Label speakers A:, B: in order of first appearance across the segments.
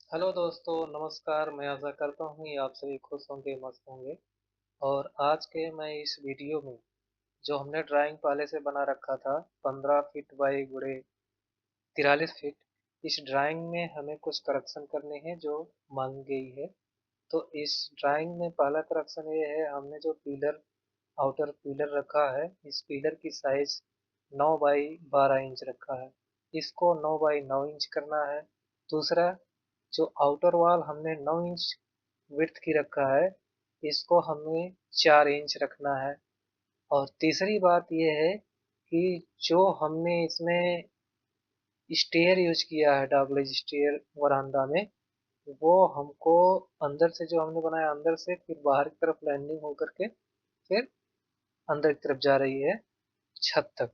A: Hello दोस्तों, नमस्कार। मैं आशा करता हूँ कि आप सभी खुश होंगे, मस्त होंगे। और आज के मैं इस वीडियो में जो हमने ड्राइंग पहले से बना रखा था 15 फीट बाई गुड़े 43 फीट, इस ड्राइंग में हमें कुछ करेक्शन करने हैं जो मांगी गई है। तो इस ड्राइंग में पहला करेक्शन ये है, हमने जो पिलर आउटर पिलर रखा है, इस पिलर की साइज 9 बाई 12 इंच रखा है। इसको 9 बाई 9 इंच करना है। दूसरा, जो आउटर वॉल हमने 9 इंच विड्थ की रखा है, इसको हमें 4 इंच रखना है। और तीसरी बात यह है कि जो हमने इसमें स्टेयर यूज किया है, डबल स्टेयर वरांडा में, वो हमको अंदर से जो हमने बनाया, अंदर से फिर बाहर की तरफ लैंडिंग होकर के फिर अंदर की तरफ जा रही है छत तक।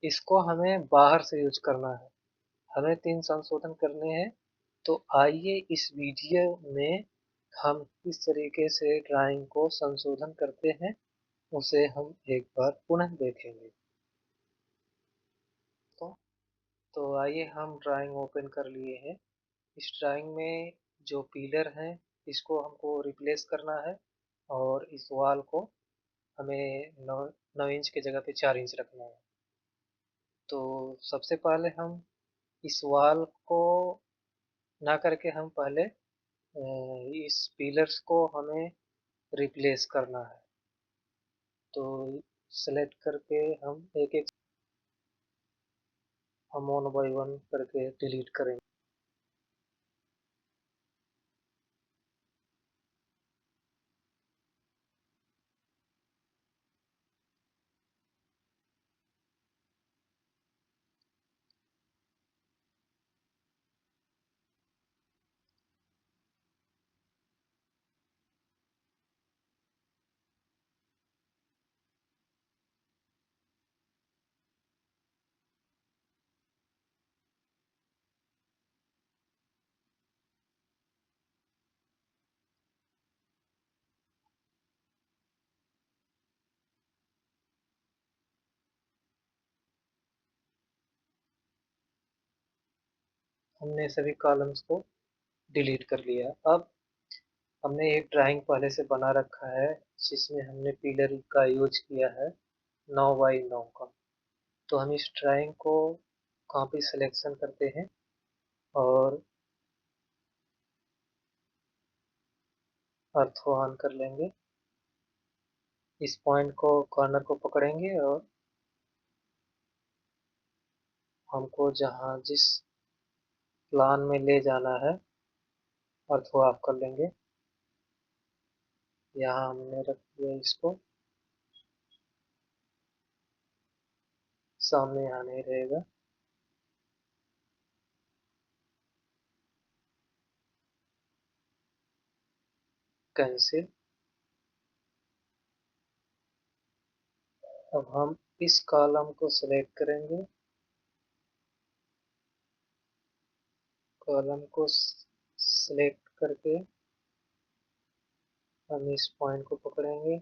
A: इसको हमें बाहर से यूज करना है। हमें 3 संशोधन करने हैं। तो आइए इस वीडियो में हम किस तरीके से ड्राइंग को संशोधन करते हैं, उसे हम एक बार पुनः देखेंगे। तो तो आइए हम ड्राइंग ओपन कर लिए हैं। इस ड्राइंग में जो पिलर हैं, इसको हमको रिप्लेस करना है। और इस वॉल को हमें 9 इंच की जगह पे 4 इंच रखना है। तो सबसे पहले हम इस वॉल को ना करके हम पहले इस पिलर्स को हमें रिप्लेस करना है। तो सेलेक्ट करके हम एक एक हम वन बाई वन करके डिलीट करेंगे। हमने सभी कॉलम्स को डिलीट कर लिया। अब हमने एक ड्राइंग पहले से बना रखा है, जिसमें हमने पिलर का यूज किया है 9 बाई 9 का। तो हम इस ड्राइंग को कॉपी सिलेक्शन करते हैं और अर्थवान कर लेंगे। इस पॉइंट को, कॉर्नर को पकड़ेंगे और हमको जहाँ जिस प्लान में ले जाना है, अर्थो ऑफ कर लेंगे। यहाँ हमने रख दिया इसको, सामने यहाँ नहीं रहेगा। कैंसिल। अब हम इस कॉलम को सिलेक्ट करेंगे। कॉलम को सिलेक्ट करके हम इस पॉइंट को पकड़ेंगे।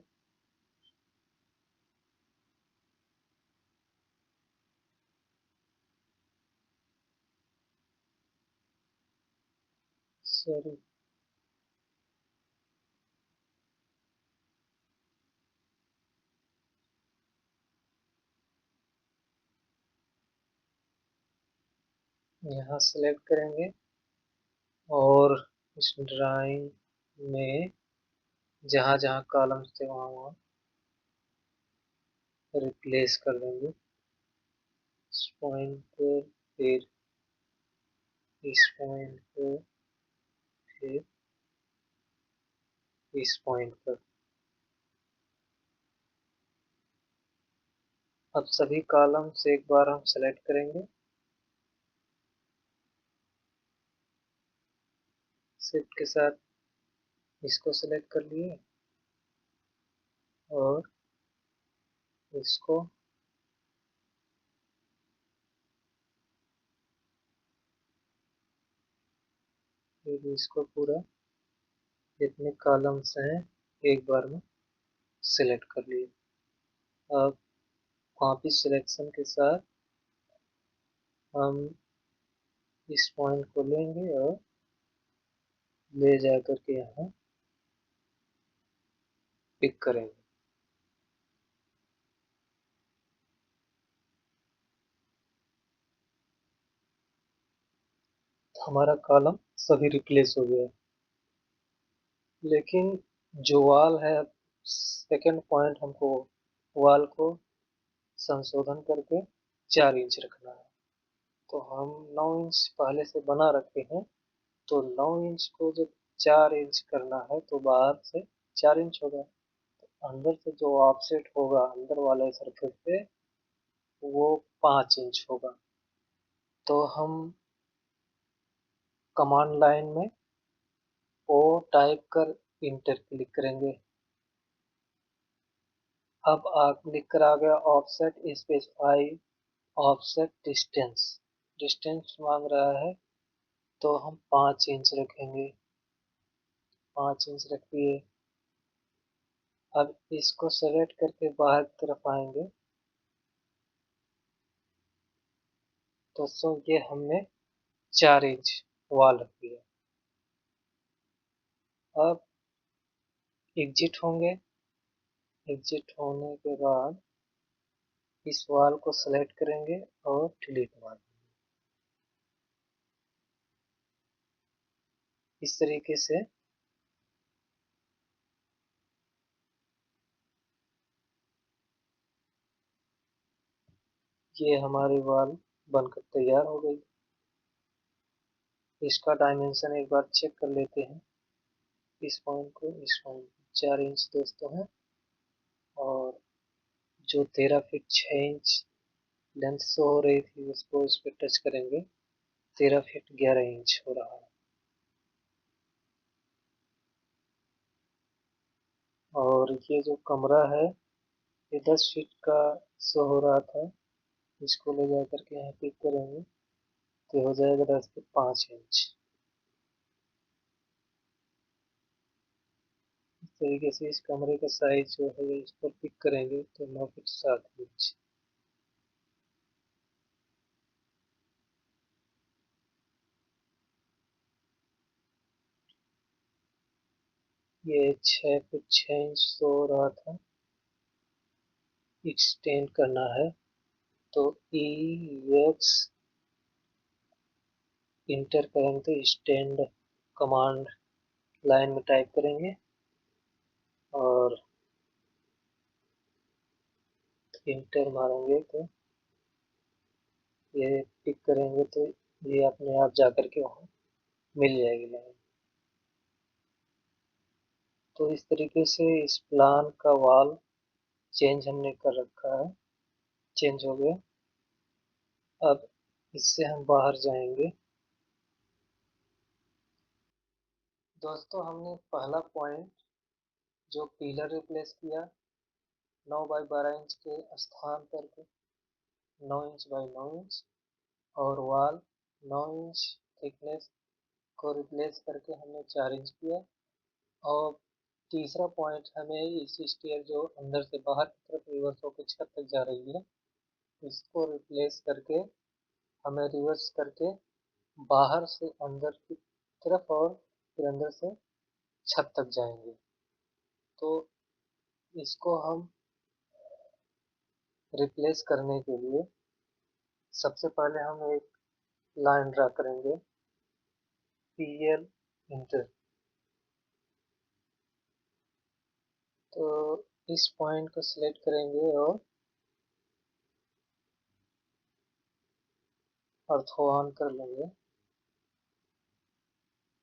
A: सॉरी, यहाँ सिलेक्ट करेंगे और इस ड्राइंग में जहाँ जहाँ कॉलम्स थे वहाँ वहाँ रिप्लेस कर देंगे। इस पॉइंट पर, फिर इस पॉइंट पर, फिर इस पॉइंट पर। अब सभी कॉलम्स एक बार हम सेलेक्ट करेंगे। शिफ्ट के साथ इसको सेलेक्ट कर लिए और इसको, फिर इसको पूरा जितने कॉलम्स हैं एक बार में सिलेक्ट कर लिए। अब कॉपी सिलेक्शन के साथ हम इस पॉइंट को लेंगे और ले जा करके यहाँ पिक करेंगे। हमारा कॉलम सभी रिप्लेस हो गया, लेकिन जो वाल है, सेकंड पॉइंट हमको वाल को संशोधन करके 4 इंच रखना है। तो हम 9 इंच पहले से बना रखे हैं, तो 9 इंच को जब 4 इंच करना है तो बाहर से 4 इंच होगा, अंदर से जो ऑफसेट होगा अंदर वाले सरफेस पे वो 5 इंच होगा। तो हम कमांड लाइन में ओ टाइप कर इंटर क्लिक करेंगे। अब आप लिख कर आ गया offset specify offset distance. Distance मांग रहा है तो हम 5 इंच रखेंगे। 5 इंच रख दिए। अब इसको सेलेक्ट करके बाहर की तरफ आएंगे तो ये हमने 4 इंच वाल रख दिया। अब एग्जिट होंगे। एग्जिट होने के बाद इस वाल को सेलेक्ट करेंगे और डिलीट मार देंगे। इस तरीके से ये हमारी वाल बनकर तैयार हो गई। इसका डायमेंशन एक बार चेक कर लेते हैं। इस पॉइंट को इस पॉइंट को 4 इंच दोस्तों है, और जो 13 फीट 6 इंच लेंथ शो हो रही थी उसको इस पर टच करेंगे, 13 फीट 11 इंच हो रहा है। और ये जो कमरा है ये 10 फीट का शो हो रहा था, इसको ले जा करके यहाँ क्लिक करेंगे तो हो जाएगा 10 फीट 5 इंच। इस तरीके से इस कमरे का साइज जो है इस पर क्लिक करेंगे तो 9 फीट 7 इंच। ये 6 फीट 6 इंच शो हो रहा था, एक्सटेंड करना है तो ई एक्स इंटर करेंगे तो स्टैंड कमांड लाइन में टाइप करेंगे और इंटर मारेंगे तो ये पिक करेंगे तो ये अपने आप जाकर के वहाँ मिल जाएगी लाइन। तो इस तरीके से इस प्लान का वॉल चेंज हमने कर रखा है, चेंज हो गया। अब इससे हम बाहर जाएंगे। दोस्तों हमने पहला पॉइंट जो पिलर रिप्लेस किया 9 बाई 12 इंच के स्थान पर 9 इंच बाई 9 इंच, और वॉल 9 इंच थिकनेस को रिप्लेस करके हमने 4 इंच किया। और तीसरा पॉइंट हमें इस स्टेयर जो अंदर से बाहर की तरफ रिवर्स होकर छत तक जा रही है इसको रिप्लेस करके हमें रिवर्स करके बाहर से अंदर की तरफ और फिर अंदर से छत तक जाएंगे। तो इसको हम रिप्लेस करने के लिए सबसे पहले हम एक लाइन ड्रा करेंगे, पी एल इंटर। तो इस पॉइंट को सिलेक्ट करेंगे और ऑर्थो ऑन कर लेंगे।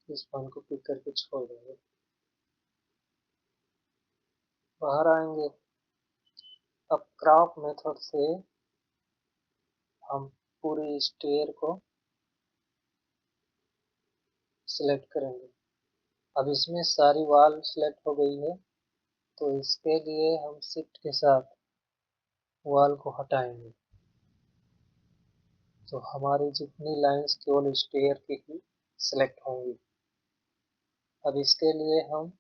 A: इस पॉइंट को पिक करके छोड़ देंगे। बाहर आएंगे। अब क्रॉप मेथड से हम पूरी स्टेयर को सिलेक्ट करेंगे। अब इसमें सारी वॉल सिलेक्ट हो गई है, तो इसके लिए हम शिफ्ट के साथ वॉल को हटाएंगे तो हमारी जितनी लाइंस केवल स्टेयर की ही सिलेक्ट होंगी। अब इसके लिए हम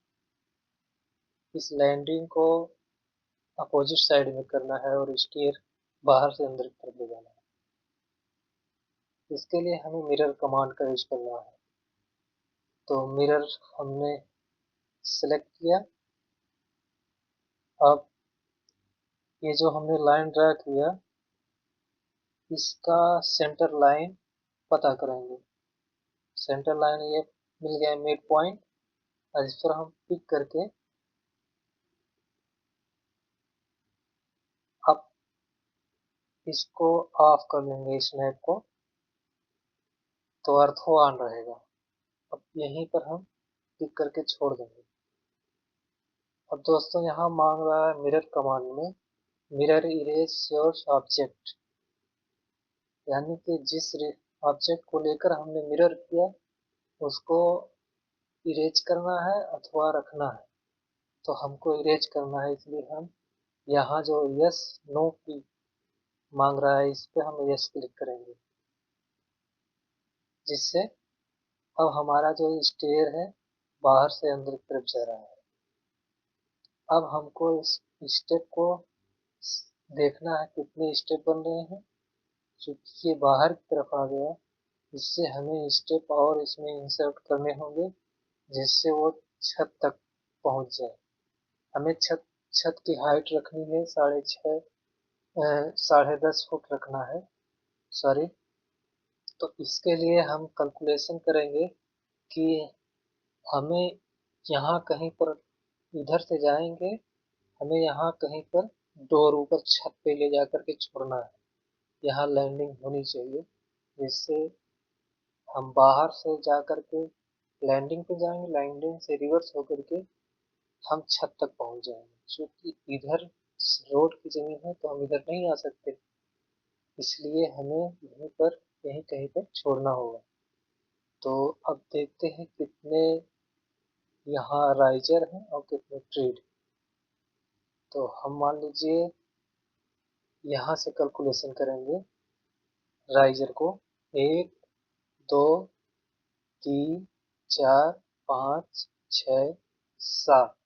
A: इस लैंडिंग को अपोजिट साइड में करना है और स्टेयर बाहर से अंदर की तरफ ले जाना है। इसके लिए हमें मिरर कमांड का यूज करना है। तो मिरर हमने सेलेक्ट किया। अब ये जो हमने लाइन ड्रा किया, इसका सेंटर लाइन पता करेंगे। सेंटर लाइन ये मिल गया मिड पॉइंट, और इस पर हम पिक करके अब इसको ऑफ कर लेंगे स्नैप को, तो अर्थो ऑन रहेगा। अब यहीं पर हम क्लिक करके छोड़ देंगे। अब दोस्तों यहाँ मांग रहा है मिरर कमांड में मिरर इरेज योर ऑब्जेक्ट, यानी कि जिस ऑब्जेक्ट को लेकर हमने मिरर किया उसको इरेज करना है अथवा रखना है। तो हमको इरेज करना है, इसलिए हम यहाँ जो यस नो की मांग रहा है इस पे हम यस क्लिक करेंगे, जिससे अब हमारा जो स्टेयर है बाहर से अंदर की तरफ जा रहा है। अब हमको इस स्टेप को देखना है कितने स्टेप बन रहे हैं। चूंकि ये बाहर की तरफ आ गया, इससे हमें स्टेप और इसमें इंसर्ट करने होंगे, जिससे वो छत तक पहुंच जाए। हमें छत छत की हाइट रखनी है 10.5 फुट रखना है, सॉरी। तो इसके लिए हम कैलकुलेशन करेंगे कि हमें यहाँ कहीं पर इधर से जाएंगे, हमें यहाँ कहीं पर डोर ऊपर छत पे ले जा करके छोड़ना है। यहाँ लैंडिंग होनी चाहिए, जिससे हम बाहर से जा करके लैंडिंग पे जाएंगे, लैंडिंग से रिवर्स होकर के हम छत तक पहुंच जाएंगे। क्योंकि इधर रोड की जमीन है तो हम इधर नहीं आ सकते, इसलिए हमें यहीं पर यहीं कहीं पर छोड़ना होगा। तो अब देखते हैं कितने यहाँ राइजर हैं और कितने ट्रीड। तो हम मान लीजिए यहाँ से कैलकुलेशन करेंगे राइजर को, 1, 2, 3, 4, 5, 6, 7।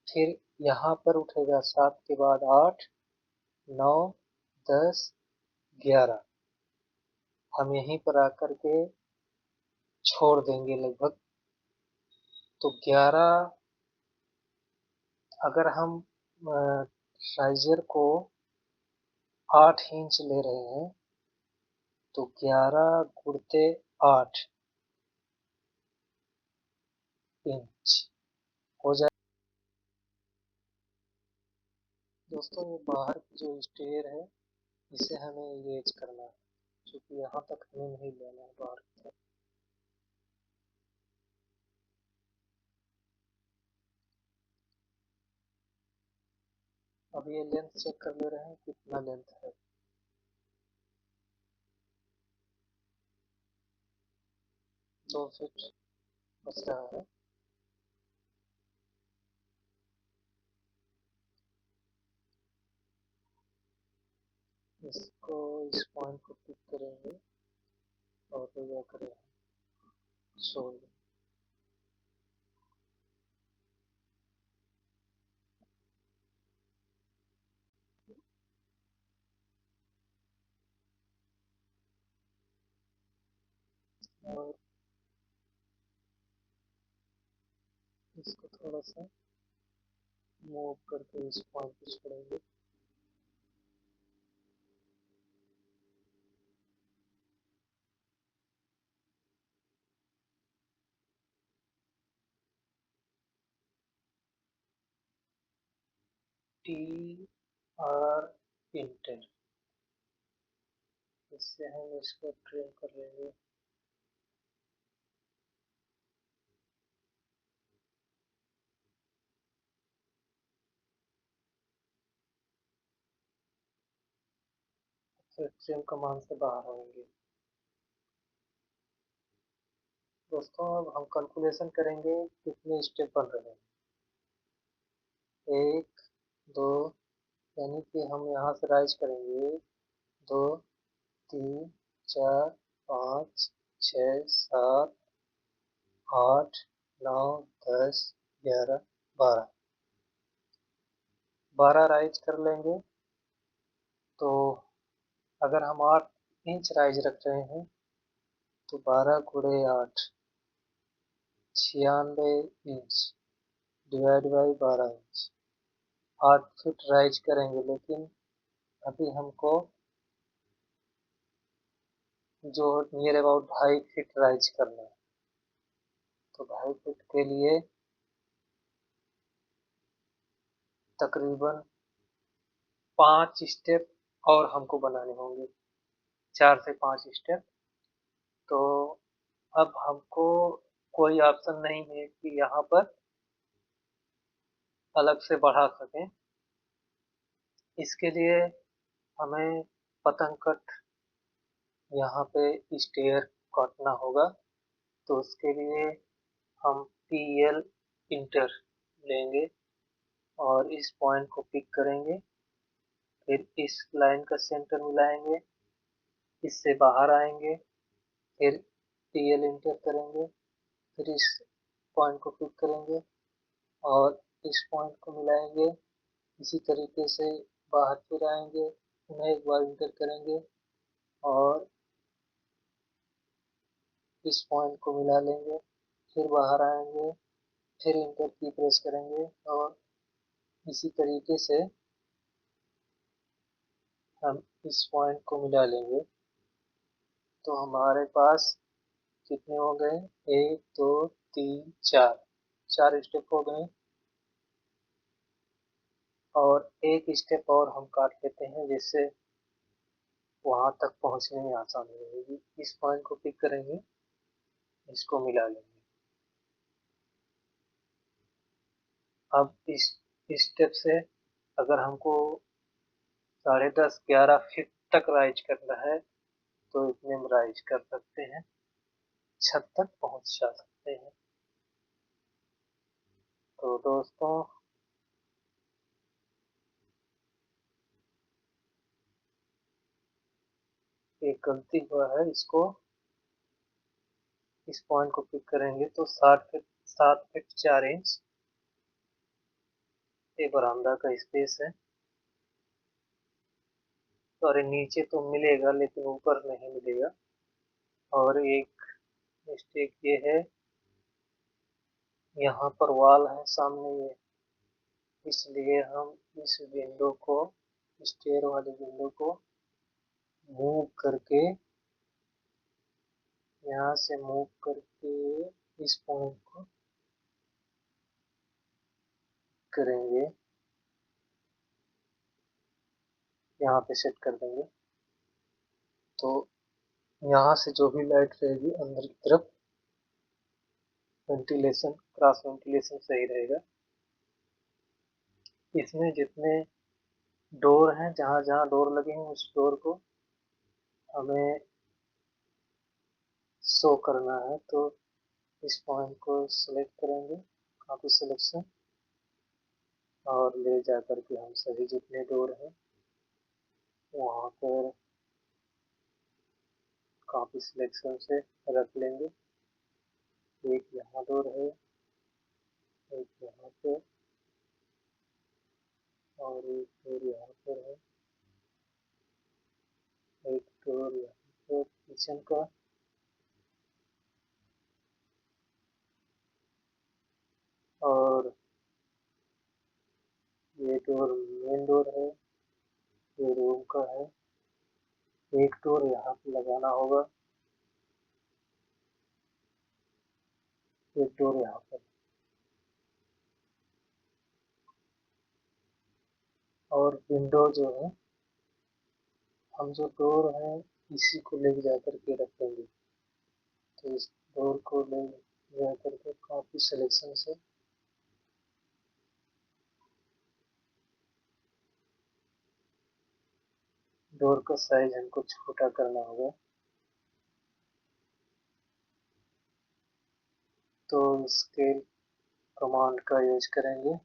A: फिर यहाँ पर उठेगा 7 के बाद 8, 9, 10, 11। हम यहीं पर आकर के छोड़ देंगे लगभग। तो 11, अगर हम राइजर को 8 इंच ले रहे हैं तो 11 × 8 इंच हो जाए। दोस्तों ये बाहर की जो स्टेयर है इसे हमें इरेज करना है, क्योंकि यहाँ तक हमें नहीं लेना है बाहर की तरफ। अब ये लेंथ चेक कर ले रहे हैं कितना लेंथ है। 2 फीट बच रहा है। इसको इस पॉइंट को पिक करेंगे और ले जा कर छोड़ देंगे। और इसको थोड़ा सा मूव करके इस पॉइंट पे छोड़ेंगे। TR इंटर, इससे हम इसको ट्रिम कर लेंगे। फिर ट्रिम कमांड से बाहर आएंगे। दोस्तों अब हम कैलकुलेशन करेंगे कितने स्टेप बन रहे हैं। 1, 2, यानी कि हम यहाँ से राइज करेंगे 1, 2, 3, 4, 5, 6, 7, 8, 9, 10, 11, 12। 12 राइज कर लेंगे। तो अगर हम 8 इंच राइज रख रहे हैं तो 12 × 8 96 inch divide by 12 inch, 8 feet rise करेंगे। लेकिन अभी हमको जो नियर अबाउट 2.5 फीट राइज करना है, तो 2.5 फीट के लिए तकरीबन 5 स्टेप और हमको बनाने होंगे, 4 से 5 स्टेप। तो अब हमको कोई ऑप्शन नहीं है कि यहाँ पर अलग से बढ़ा सकें। इसके लिए हमें पतंग कट यहाँ पे स्टेयर काटना होगा। तो उसके लिए हम PL इंटर लेंगे और इस पॉइंट को पिक करेंगे, फिर इस लाइन का सेंटर मिलाएंगे, इससे बाहर आएंगे, फिर PL इंटर करेंगे, फिर इस पॉइंट को पिक करेंगे और इस पॉइंट को मिलाएंगे। इसी तरीके से बाहर फिर आएंगे, पुनः एक बार इंटर करेंगे और इस पॉइंट को मिला लेंगे, फिर बाहर आएंगे, फिर इंटर की प्रेस करेंगे और इसी तरीके से हम इस पॉइंट को मिला लेंगे। तो हमारे पास कितने हो गए, 1 2 3 4, 4 स्टेप हो गए। और एक स्टेप और हम काट लेते हैं, जिससे वहां तक पहुंचने में आसानी रहेगी। इस पॉइंट को पिक करेंगे, इसको मिला लेंगे। अब इस स्टेप से अगर हमको 10.5 11 फीट तक राइज करना है, तो इतने में राइज कर सकते हैं, छत तक पहुंच जा सकते हैं। तो दोस्तों, एक गलती हुआ है, इसको इस पॉइंट को पिक करेंगे तो 7 फीट 4 इंच ये बरामदा का स्पेस है। और नीचे तो मिलेगा लेकिन ऊपर नहीं मिलेगा। और एक मिस्टेक ये है, यहाँ पर वॉल है सामने ये, इसलिए हम इस विंडो को, स्टेयर वाली विंडो को मूव करके, यहाँ से मूव करके इस पॉइंट को करेंगे, यहाँ पे सेट कर देंगे। तो यहाँ से जो भी लाइट रहेगी अंदर की तरफ, वेंटिलेशन, क्रॉस वेंटिलेशन सही रहेगा। इसमें जितने डोर हैं, जहाँ जहाँ डोर लगे हैं उस डोर को हमें शो करना है। तो इस पॉइंट को सिलेक्ट करेंगे, कॉपी सिलेक्शन, और ले जा करके हम सभी जितने डोर हैं वहाँ पर कॉपी सिलेक्शन से रख लेंगे। एक यहाँ डोर है, एक यहाँ पे, और एक डोर यहाँ पर है, एक डोर यहाँ पर किचन का, और ये डोर मेन डोर है, ये रूम का है। एक डोर यहाँ पे लगाना होगा, एक डोर यहाँ पर। और विंडो जो है, हम जो डोर है इसी को ले जा करके रखेंगे। तो इस डोर को ले जा करके कॉपी सिलेक्शन से डोर का साइज हमको छोटा करना होगा। तो स्केल कमांड का यूज करेंगे,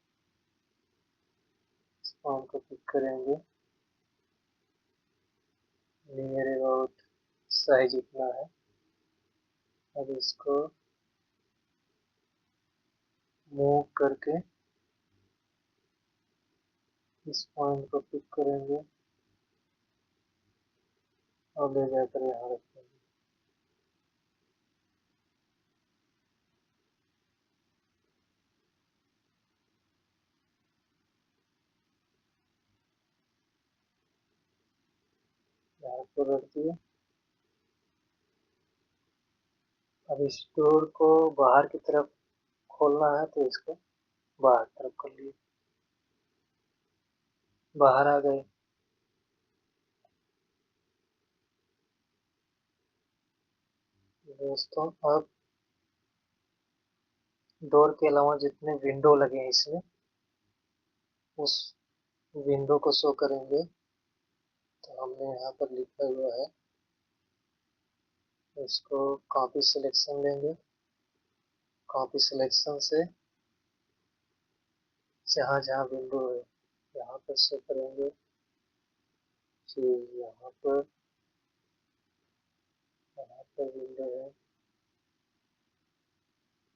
A: इस फॉर्म को क्लिक करेंगे, नियर अबाउट साइज इतना है। अब इसको मूव करके इस पॉइंट को क्लिक करेंगे और ले जाकर यहाँ रखेंगे। यहाँ पर रख दिए। अब इस डोर को बाहर की तरफ खोलना है तो इसको बाहर तरफ कर लिए, बाहर आ गए। दोस्तों अब डोर के अलावा जितने विंडो लगे हैं इसमें, उस विंडो को शो करेंगे। तो हमने यहाँ पर लिखा हुआ है, इसको कॉपी सिलेक्शन लेंगे। कॉपी सिलेक्शन से जहाँ जहाँ विंडो है यहाँ पर शो करेंगे। फिर यहाँ पर विंडो है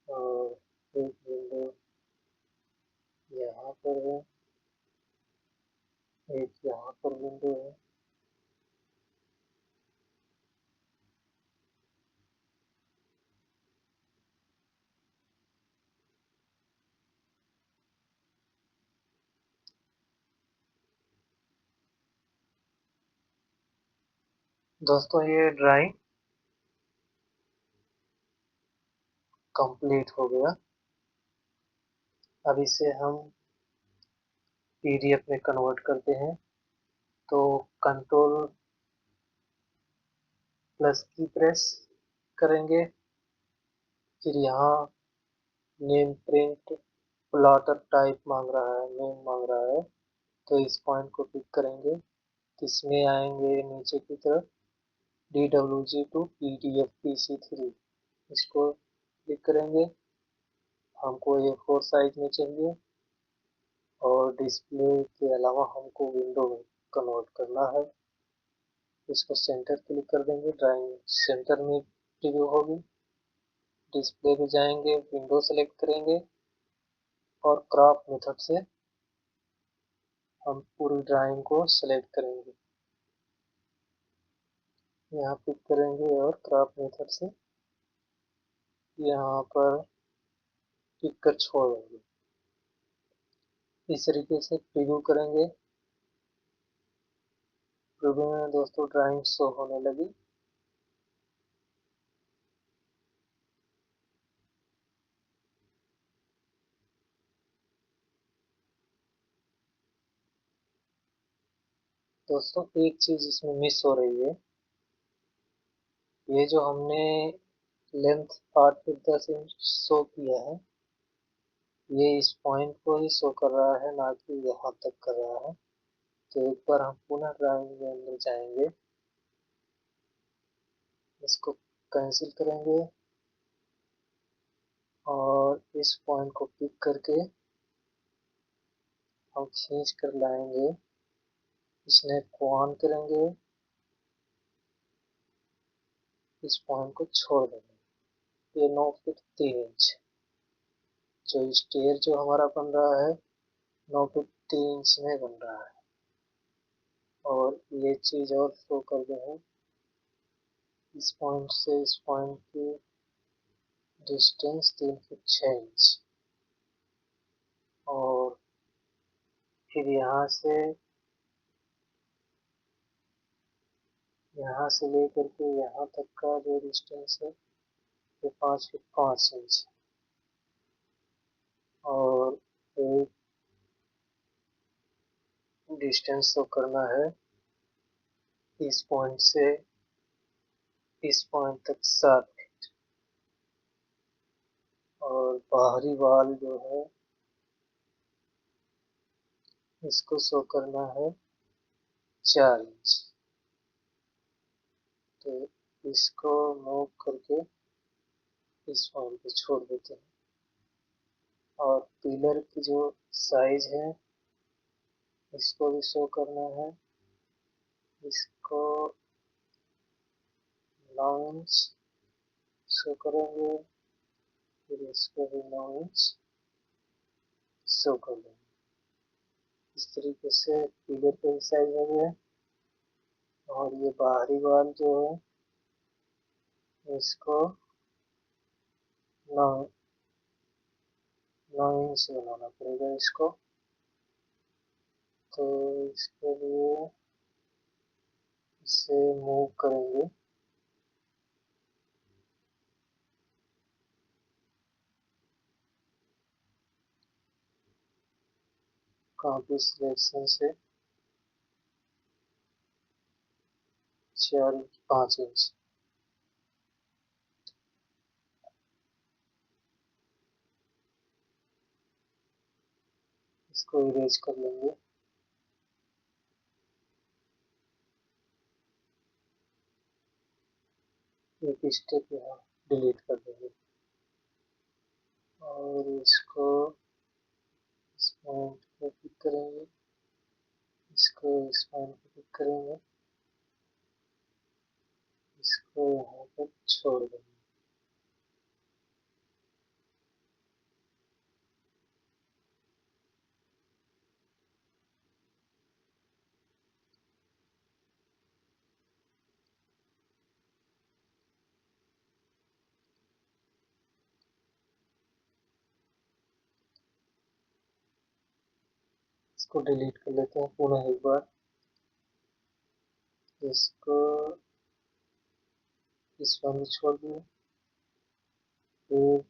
A: और एक विंडो यहाँ पर है, एक यहाँ पर विंडो है। दोस्तों ये ड्राइंग कंप्लीट हो गया। अब इसे हम पीडीएफ में कन्वर्ट करते हैं। तो कंट्रोल प्लस की प्रेस करेंगे। फिर यहाँ नेम प्रिंट प्लॉटर टाइप मांग रहा है, नेम मांग रहा है, तो इस पॉइंट को क्लिक करेंगे। इसमें आएंगे नीचे की तरफ DWG टू PDF PC3, इसको क्लिक करेंगे। हमको ये 4 साइज में चाहिए और डिस्प्ले के अलावा हमको विंडो में कन्वर्ट करना है। इसको सेंटर क्लिक कर देंगे, ड्राइंग सेंटर में प्रीव्यू होगी। डिस्प्ले पे जाएंगे, विंडो सेलेक्ट करेंगे और क्रॉप मेथड से हम पूरी ड्राइंग को सेलेक्ट करेंगे। यहाँ पिक करेंगे और क्रॉप मेथड से यहाँ पर पिक कर छोड़ देंगे। इस तरीके से प्रीव्यू करेंगे। प्रीव्यू में दोस्तों ड्राइंग शो होने लगी। दोस्तों एक चीज इसमें मिस हो रही है, ये जो हमने लेंथ 8 10 इंच शो किया है, ये इस पॉइंट को ही शो कर रहा है, ना कि यहाँ तक कर रहा है। तो एक बार हम पुनः ड्राइंग में अंदर जाएंगे, इसको कैंसिल करेंगे और इस पॉइंट को पिक करके हम खींच कर लाएंगे। स्नैप को ऑन करेंगे, इस पॉइंट को छोड़ देंगे। ये 9 फीट 3 इंच जो स्टेयर जो हमारा बन रहा है 9 फीट 3 इंच में बन रहा है। और ये चीज और शो कर दे हैं, इस पॉइंट से इस पॉइंट की डिस्टेंस 3 फीट 6 इंच। और फिर यहाँ से लेकर के यहाँ तक का जो डिस्टेंस है वो 5 फीट 5 इंच। और एक डिस्टेंस शो करना है इस पॉइंट से इस पॉइंट तक 7 फीट। और बाहरी वाल जो है इसको शो करना है 4 इंच। तो इसको मूव करके इस पॉइंट पे छोड़ देते हैं। और पिलर की जो साइज है इसको भी शो करना है, इसको 9 इंच शो करेंगे। फिर इसको भी 9 इंच शो कर देंगे। इस तरीके से पिलर का भी साइज हो गया। और ये बाहरी वाल जो है इसको 9 इंच बनाना पड़ेगा इसको। तो इसके लिए इसे मूव करेंगे। कॉपी सिलेक्शन से 4-5 इंच। इसको इरेज कर लेंगे। एक स्टेप यहाँ डिलीट कर देंगे और इसको इस पॉइंट पे पिक करेंगे, इसको इस पॉइंट पे पिक करेंगे, इसको यहाँ पर छोड़ देंगे। इसको डिलीट कर लेते हैं पुनः एक बार। इसको इस बार में छोड़ दिए, फिर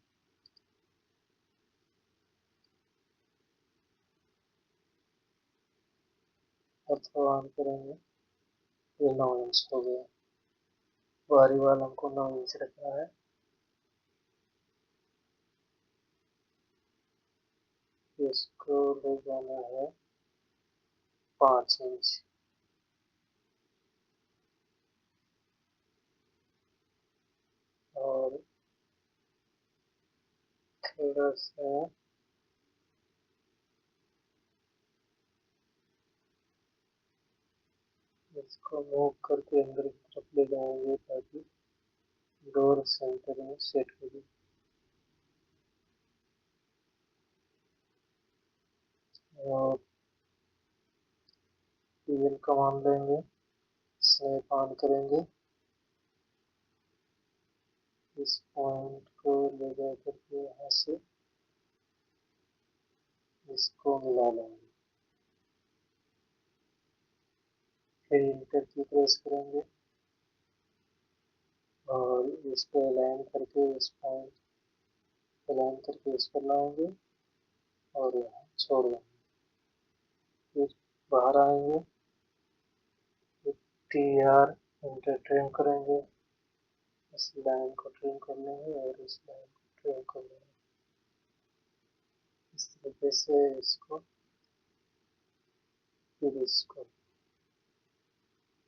A: अर्थवा ऑन करेंगे। ये 9 इंच हो गया। बाहरी वाल हमको 9 इंच रखना है। इसको ले जाना है 5 इंच। और थोड़ा सा इसको मूव करके अंदर की तरफ ले जाएंगे ताकि डोर सेंटर में सेट हो जाए। और टीएल कमांड लेंगे, स्नैप ऑन करेंगे, इस पॉइंट को ले जा करके यहाँ से इसको मिला लेंगे। फिर इंटर की प्रेस करेंगे और इसको अलाइन करके इस पॉइंट अलाइन करके इस पर लाएंगे और यहाँ छोड़ देंगे। फिर बाहर आएंगे, टी आर इंटर ट्रिम करेंगे, इस लाइन को ट्रिम कर लेंगे और इस लाइन को ट्रिम कर लेंगे। इस तरीके से इसको फिर इसको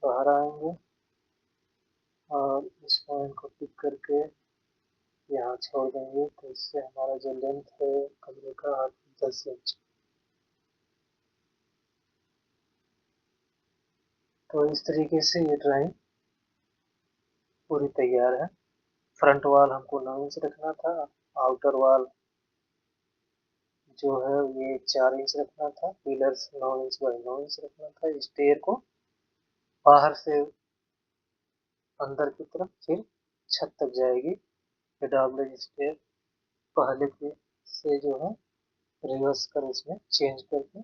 A: बाहर आएंगे और इस पॉइंट को पिक करके यहाँ छोड़ देंगे। तो इससे हमारा जो लेंथ है कमरे का 10 इंच। तो इस तरीके से ये ड्राइंग पूरी तैयार है। फ्रंट वाल हमको 9 इंच रखना था, आउटर वाल जो है ये 4 इंच रखना था, पिलर्स 9 इंच बाई 9 इंच रखना था। स्टेयर को बाहर से अंदर की तरफ फिर छत तक जाएगी। डबल स्टेयर पहले के से जो है रिवर्स कर इसमें चेंज करके